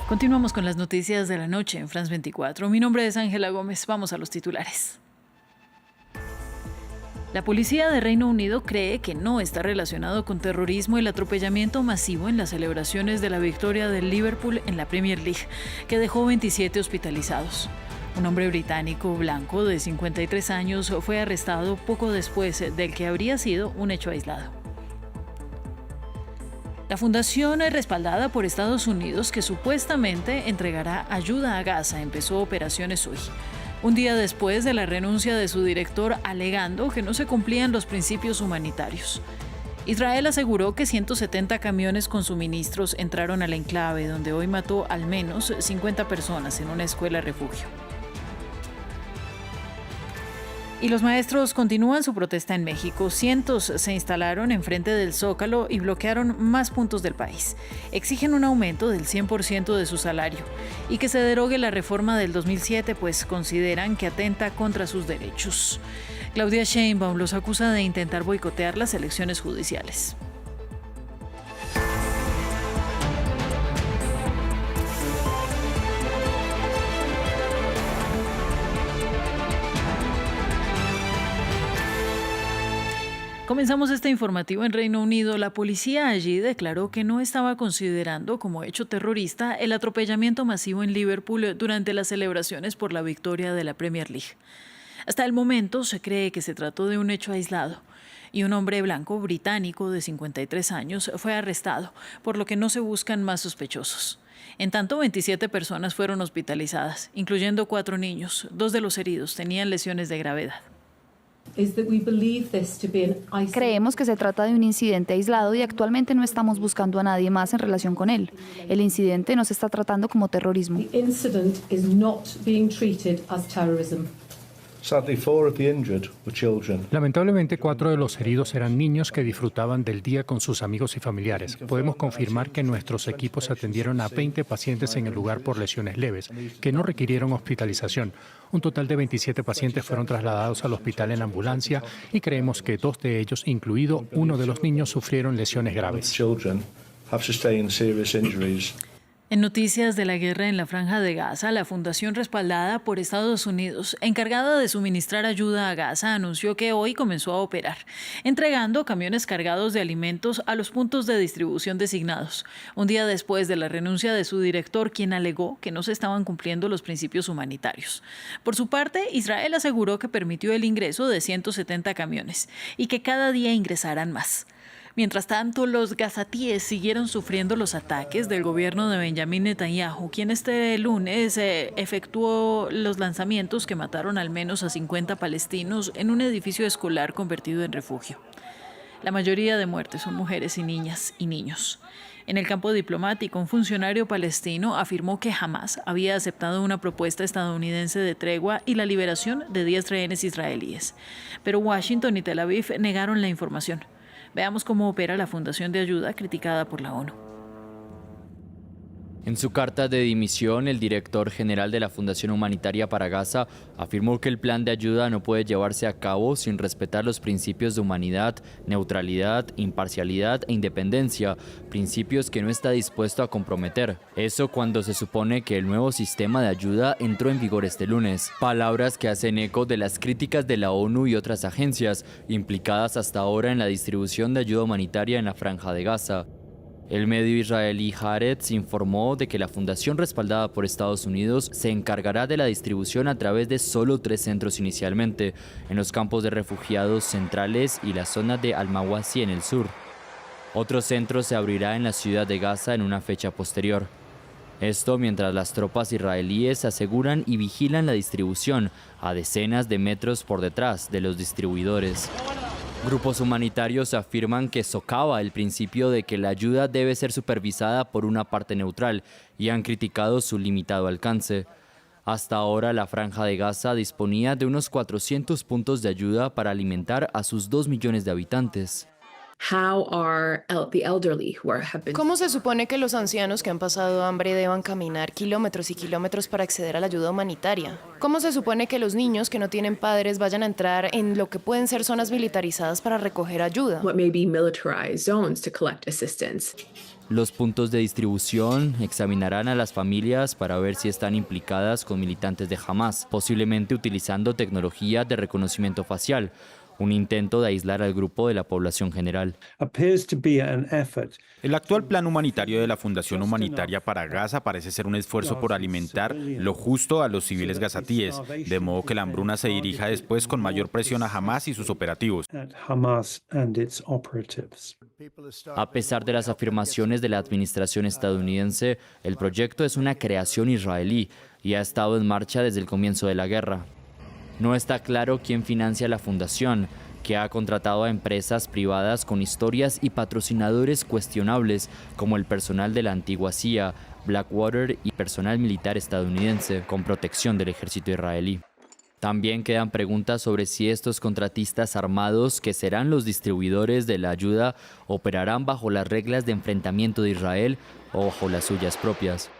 Continuamos con las noticias de la noche en France 24. Mi nombre es Ángela Gómez. Vamos a los titulares. La policía de Reino Unido cree que no está relacionado con terrorismo el atropellamiento masivo en las celebraciones de la victoria del Liverpool en la Premier League, que dejó 27 hospitalizados. Un hombre británico blanco de 53 años fue arrestado poco después del que habría sido un hecho aislado. La fundación respaldada por Estados Unidos, que supuestamente entregará ayuda a Gaza, empezó operaciones hoy, un día después de la renuncia de su director, alegando que no se cumplían los principios humanitarios. Israel aseguró que 170 camiones con suministros entraron al enclave, donde hoy mató al menos 50 personas en una escuela refugio. Y los maestros continúan su protesta en México. Cientos se instalaron enfrente del Zócalo y bloquearon más puntos del país. Exigen un aumento del 100% de su salario y que se derogue la reforma del 2007, pues consideran que atenta contra sus derechos. Claudia Sheinbaum los acusa de intentar boicotear las elecciones judiciales. Comenzamos este informativo en Reino Unido. La policía allí declaró que no estaba considerando como hecho terrorista el atropellamiento masivo en Liverpool durante las celebraciones por la victoria de la Premier League. Hasta el momento se cree que se trató de un hecho aislado y un hombre blanco británico de 53 años fue arrestado, por lo que no se buscan más sospechosos. En tanto, 27 personas fueron hospitalizadas, incluyendo 4 niños. 2 de los heridos tenían lesiones de gravedad. Creemos que se trata de un incidente aislado y actualmente no estamos buscando a nadie más en relación con él. El incidente no se está tratando como terrorismo. Lamentablemente, 4 de los heridos eran niños que disfrutaban del día con sus amigos y familiares. Podemos confirmar que nuestros equipos atendieron a 20 pacientes en el lugar por lesiones leves, que no requirieron hospitalización. Un total de 27 pacientes fueron trasladados al hospital en ambulancia y creemos que 2 de ellos, incluido uno de los niños, sufrieron lesiones graves. En noticias de la guerra en la Franja de Gaza, la fundación respaldada por Estados Unidos, encargada de suministrar ayuda a Gaza, anunció que hoy comenzó a operar, entregando camiones cargados de alimentos a los puntos de distribución designados, un día después de la renuncia de su director, quien alegó que no se estaban cumpliendo los principios humanitarios. Por su parte, Israel aseguró que permitió el ingreso de 170 camiones y que cada día ingresarán más. Mientras tanto, los gazatíes siguieron sufriendo los ataques del gobierno de Benjamín Netanyahu, quien este lunes efectuó los lanzamientos que mataron al menos a 50 palestinos en un edificio escolar convertido en refugio. La mayoría de muertes son mujeres y niñas y niños. En el campo diplomático, un funcionario palestino afirmó que Hamás había aceptado una propuesta estadounidense de tregua y la liberación de 10 rehenes israelíes. Pero Washington y Tel Aviv negaron la información. Veamos cómo opera la Fundación de Ayuda criticada por la ONU. En su carta de dimisión, el director general de la Fundación Humanitaria para Gaza afirmó que el plan de ayuda no puede llevarse a cabo sin respetar los principios de humanidad, neutralidad, imparcialidad e independencia, principios que no está dispuesto a comprometer. Eso cuando se supone que el nuevo sistema de ayuda entró en vigor este lunes. Palabras que hacen eco de las críticas de la ONU y otras agencias implicadas hasta ahora en la distribución de ayuda humanitaria en la Franja de Gaza. El medio israelí Haaretz informó de que la fundación respaldada por Estados Unidos se encargará de la distribución a través de solo 3 centros inicialmente, en los campos de refugiados centrales y la zona de Al-Mawasi en el sur. Otro centro se abrirá en la ciudad de Gaza en una fecha posterior. Esto mientras las tropas israelíes aseguran y vigilan la distribución a decenas de metros por detrás de los distribuidores. Grupos humanitarios afirman que socava el principio de que la ayuda debe ser supervisada por una parte neutral y han criticado su limitado alcance. Hasta ahora, la Franja de Gaza disponía de unos 400 puntos de ayuda para alimentar a sus 2 millones de habitantes. ¿Cómo se supone que los ancianos que han pasado hambre deban caminar kilómetros y kilómetros para acceder a la ayuda humanitaria? ¿Cómo se supone que los niños que no tienen padres vayan a entrar en lo que pueden ser zonas militarizadas para recoger ayuda? Los puntos de distribución examinarán a las familias para ver si están implicadas con militantes de Hamás, posiblemente utilizando tecnología de reconocimiento facial, un intento de aislar al grupo de la población general. El actual plan humanitario de la Fundación Humanitaria para Gaza parece ser un esfuerzo por alimentar lo justo a los civiles gazatíes, de modo que la hambruna se dirija después con mayor presión a Hamás y sus operativos. A pesar de las afirmaciones de la administración estadounidense, el proyecto es una creación israelí y ha estado en marcha desde el comienzo de la guerra. No está claro quién financia la fundación, que ha contratado a empresas privadas con historias y patrocinadores cuestionables, como el personal de la antigua CIA, Blackwater y personal militar estadounidense, con protección del ejército israelí. También quedan preguntas sobre si estos contratistas armados, que serán los distribuidores de la ayuda, operarán bajo las reglas de enfrentamiento de Israel o bajo las suyas propias.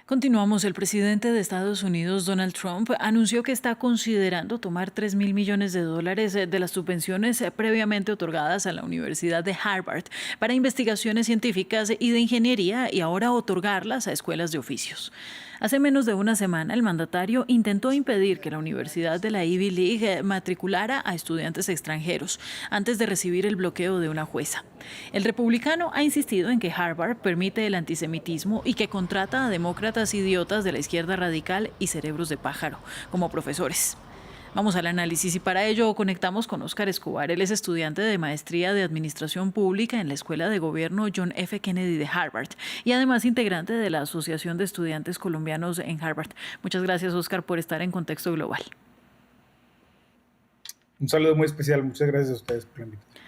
Continuamos. El presidente de Estados Unidos, Donald Trump, anunció que está considerando tomar $3.000 millones de las subvenciones previamente otorgadas a la Universidad de Harvard para investigaciones científicas y de ingeniería y ahora otorgarlas a escuelas de oficios. Hace menos de una semana, el mandatario intentó impedir que la Universidad de la Ivy League matriculara a estudiantes extranjeros antes de recibir el bloqueo de una jueza. El republicano ha insistido en que Harvard permite el antisemitismo y que contrata a demócratas idiotas de la izquierda radical y cerebros de pájaro como profesores. Vamos al análisis y para ello conectamos con Óscar Escobar. Él es estudiante de maestría de Administración Pública en la Escuela de Gobierno John F. Kennedy de Harvard y además integrante de la Asociación de Estudiantes Colombianos en Harvard. Muchas gracias, Óscar, por estar en Contexto Global. Un saludo muy especial. Muchas gracias a ustedes por la invitación.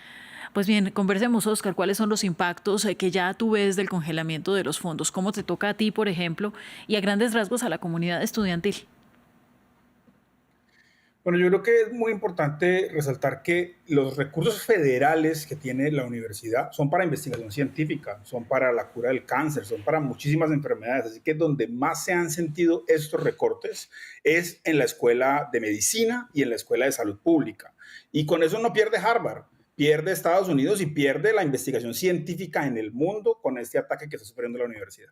Pues bien, conversemos, Óscar, ¿cuáles son los impactos que ya tú ves del congelamiento de los fondos? ¿Cómo te toca a ti, por ejemplo, y a grandes rasgos a la comunidad estudiantil? Bueno, yo creo que es muy importante resaltar que los recursos federales que tiene la universidad son para investigación científica, son para la cura del cáncer, son para muchísimas enfermedades. Así que donde más se han sentido estos recortes es en la Escuela de Medicina y en la Escuela de Salud Pública. Y con eso no pierde Harvard, pierde Estados Unidos y pierde la investigación científica en el mundo con este ataque que está sufriendo la universidad.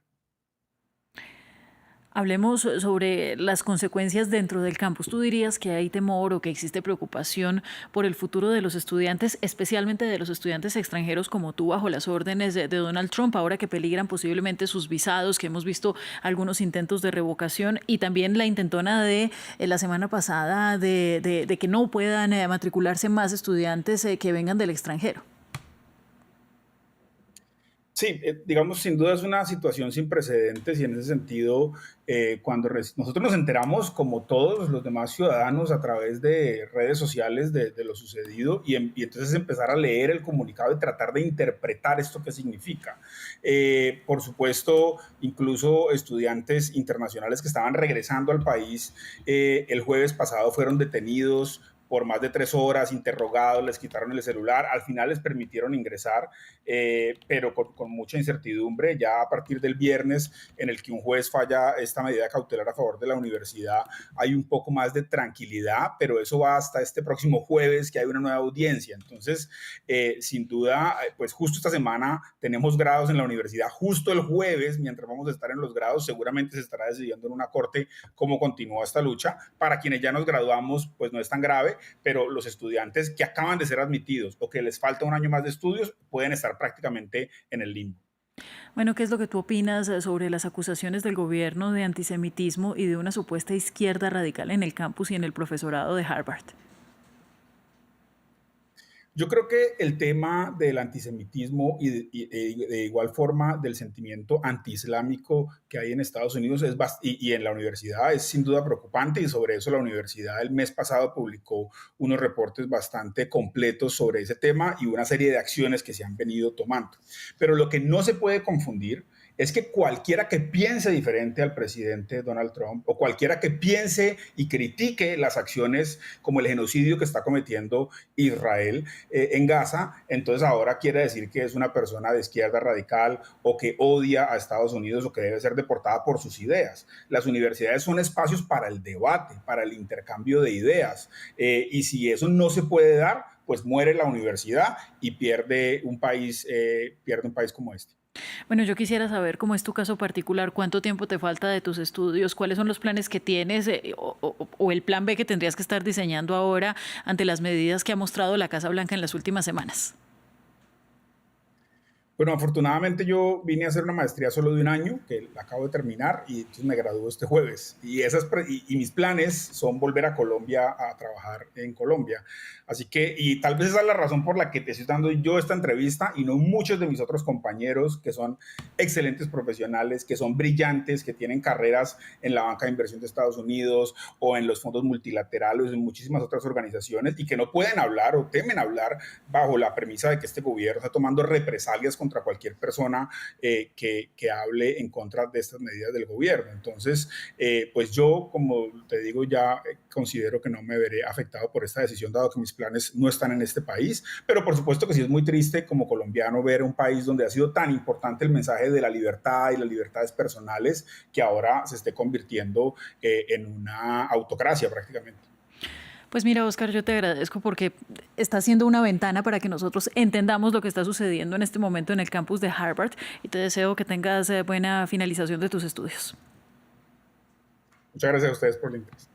Hablemos sobre las consecuencias dentro del campus. ¿Tú dirías que hay temor o que existe preocupación por el futuro de los estudiantes, especialmente de los estudiantes extranjeros como tú, bajo las órdenes de Donald Trump, ahora que peligran posiblemente sus visados, que hemos visto algunos intentos de revocación y también la intentona de la semana pasada de que no puedan matricularse más estudiantes que vengan del extranjero? Sí, digamos, sin duda es una situación sin precedentes y en ese sentido, cuando nosotros nos enteramos, como todos los demás ciudadanos, a través de redes sociales de lo sucedido y entonces empezar a leer el comunicado y tratar de interpretar esto qué significa. Por supuesto, incluso estudiantes internacionales que estaban regresando al país el jueves pasado fueron detenidos por más de 3 horas, interrogados, les quitaron el celular, al final les permitieron ingresar, pero con mucha incertidumbre. Ya a partir del viernes, en el que un juez falla esta medida cautelar a favor de la universidad, hay un poco más de tranquilidad, pero eso va hasta este próximo jueves, que hay una nueva audiencia. Entonces, sin duda, pues justo esta semana tenemos grados en la universidad, justo el jueves, mientras vamos a estar en los grados, seguramente se estará decidiendo en una corte cómo continúa esta lucha. Para quienes ya nos graduamos, pues no es tan grave, pero los estudiantes que acaban de ser admitidos o que les falta un año más de estudios pueden estar prácticamente en el limbo. Bueno, ¿qué es lo que tú opinas sobre las acusaciones del gobierno de antisemitismo y de una supuesta izquierda radical en el campus y en el profesorado de Harvard? Yo creo que el tema del antisemitismo y de igual forma del sentimiento antiislámico que hay en Estados Unidos y en la universidad es sin duda preocupante, y sobre eso la universidad el mes pasado publicó unos reportes bastante completos sobre ese tema y una serie de acciones que se han venido tomando. Pero lo que no se puede confundir es que cualquiera que piense diferente al presidente Donald Trump o cualquiera que piense y critique las acciones como el genocidio que está cometiendo Israel en Gaza, entonces ahora quiere decir que es una persona de izquierda radical o que odia a Estados Unidos o que debe ser deportada por sus ideas. Las universidades son espacios para el debate, para el intercambio de ideas, y si eso no se puede dar, pues muere la universidad y pierde un país como este. Bueno, yo quisiera saber cómo es tu caso particular, cuánto tiempo te falta de tus estudios, cuáles son los planes que tienes o el plan B que tendrías que estar diseñando ahora ante las medidas que ha mostrado la Casa Blanca en las últimas semanas. Bueno, afortunadamente yo vine a hacer una maestría solo de un año, que la acabo de terminar, y entonces me gradúo este jueves. Y mis planes son volver a Colombia a trabajar en Colombia. Así que, y tal vez esa es la razón por la que te estoy dando yo esta entrevista y no muchos de mis otros compañeros que son excelentes profesionales, que son brillantes, que tienen carreras en la banca de inversión de Estados Unidos o en los fondos multilaterales, en muchísimas otras organizaciones y que no pueden hablar o temen hablar bajo la premisa de que este gobierno está tomando represalias contra cualquier persona que hable en contra de estas medidas del gobierno. Entonces, pues yo, como te digo, ya considero que no me veré afectado por esta decisión, dado que mis planes no están en este país, pero por supuesto que sí es muy triste como colombiano ver un país donde ha sido tan importante el mensaje de la libertad y las libertades personales que ahora se esté convirtiendo en una autocracia prácticamente. Pues mira, Oscar, yo te agradezco porque está siendo una ventana para que nosotros entendamos lo que está sucediendo en este momento en el campus de Harvard y te deseo que tengas buena finalización de tus estudios. Muchas gracias a ustedes por el interés.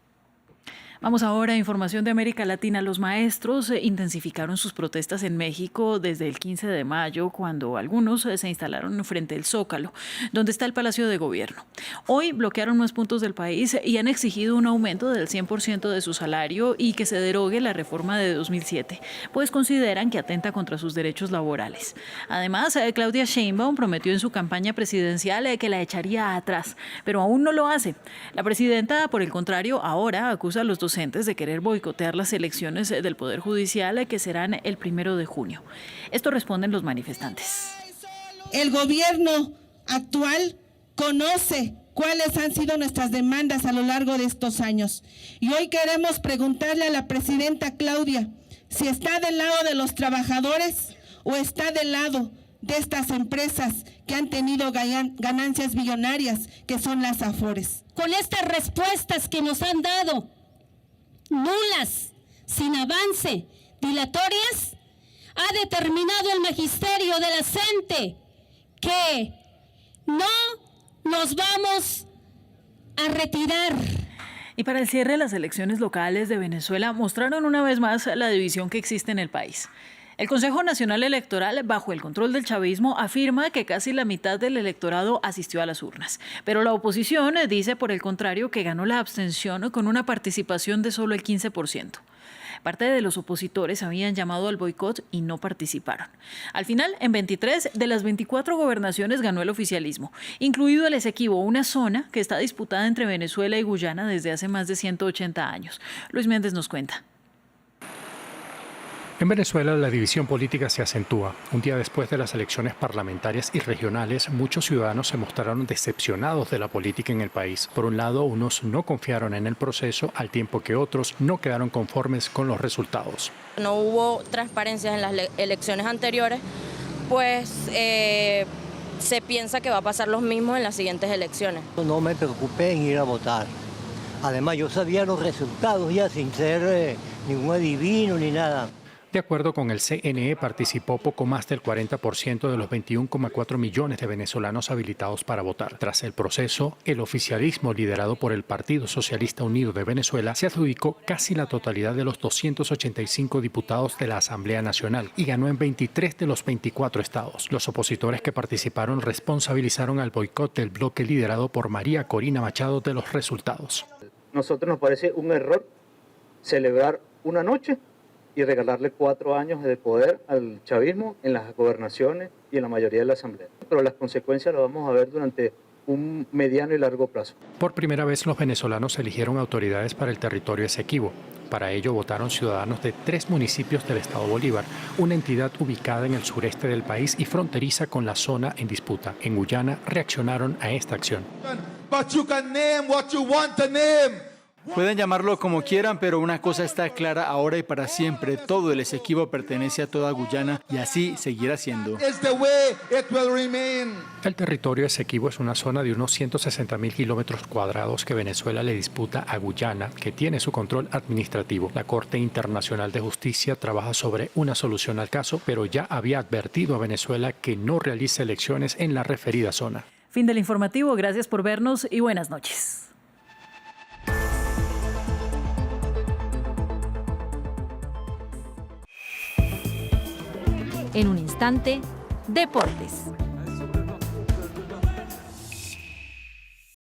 Vamos ahora a información de América Latina. Los maestros intensificaron sus protestas en México desde el 15 de mayo, cuando algunos se instalaron frente al Zócalo, donde está el Palacio de Gobierno. Hoy bloquearon más puntos del país y han exigido un aumento del 100% de su salario y que se derogue la reforma de 2007, pues consideran que atenta contra sus derechos laborales. Además, Claudia Sheinbaum prometió en su campaña presidencial que la echaría atrás, pero aún no lo hace. La presidenta, por el contrario, ahora acusa a los docentes de querer boicotear las elecciones del Poder Judicial que serán el 1 de junio. Esto responden los manifestantes. El gobierno actual conoce cuáles han sido nuestras demandas a lo largo de estos años. Y hoy queremos preguntarle a la presidenta Claudia si está del lado de los trabajadores o está del lado de estas empresas que han tenido ganancias millonarias, que son las Afores. Con estas respuestas que nos han dado, nulas, sin avance, dilatorias, ha determinado el magisterio de la CENTE que no nos vamos a retirar. Y para el cierre, las elecciones locales de Venezuela mostraron una vez más la división que existe en el país. El Consejo Nacional Electoral, bajo el control del chavismo, afirma que casi la mitad del electorado asistió a las urnas. Pero la oposición dice, por el contrario, que ganó la abstención con una participación de solo el 15%. Parte de los opositores habían llamado al boicot y no participaron. Al final, en 23 de las 24 gobernaciones ganó el oficialismo, incluido el Esequibo, una zona que está disputada entre Venezuela y Guyana desde hace más de 180 años. Luis Méndez nos cuenta. En Venezuela la división política se acentúa. Un día después de las elecciones parlamentarias y regionales, muchos ciudadanos se mostraron decepcionados de la política en el país. Por un lado, unos no confiaron en el proceso, al tiempo que otros no quedaron conformes con los resultados. No hubo transparencia en las elecciones anteriores, pues se piensa que va a pasar lo mismo en las siguientes elecciones. No me preocupé en ir a votar. Además, yo sabía los resultados ya sin ser ningún adivino ni nada. De acuerdo con el CNE, participó poco más del 40% de los 21,4 millones de venezolanos habilitados para votar. Tras el proceso, el oficialismo, liderado por el Partido Socialista Unido de Venezuela, se adjudicó casi la totalidad de los 285 diputados de la Asamblea Nacional y ganó en 23 de los 24 estados. Los opositores que participaron responsabilizaron al boicot del bloque liderado por María Corina Machado de los resultados. Nosotros nos parece un error celebrar una noche y regalarle 4 años de poder al chavismo en las gobernaciones y en la mayoría de la asamblea. Pero las consecuencias las vamos a ver durante un mediano y largo plazo. Por primera vez los venezolanos eligieron autoridades para el territorio Esequibo. Para ello votaron ciudadanos de 3 municipios del estado Bolívar, una entidad ubicada en el sureste del país y fronteriza con la zona en disputa. En Guyana reaccionaron a esta acción. Pueden llamarlo como quieran, pero una cosa está clara ahora y para siempre. Todo el Esequibo pertenece a toda Guyana y así seguirá siendo. El territorio Esequibo es una zona de unos 160.000 kilómetros cuadrados que Venezuela le disputa a Guyana, que tiene su control administrativo. La Corte Internacional de Justicia trabaja sobre una solución al caso, pero ya había advertido a Venezuela que no realice elecciones en la referida zona. Fin del informativo, gracias por vernos y buenas noches. En un instante, deportes.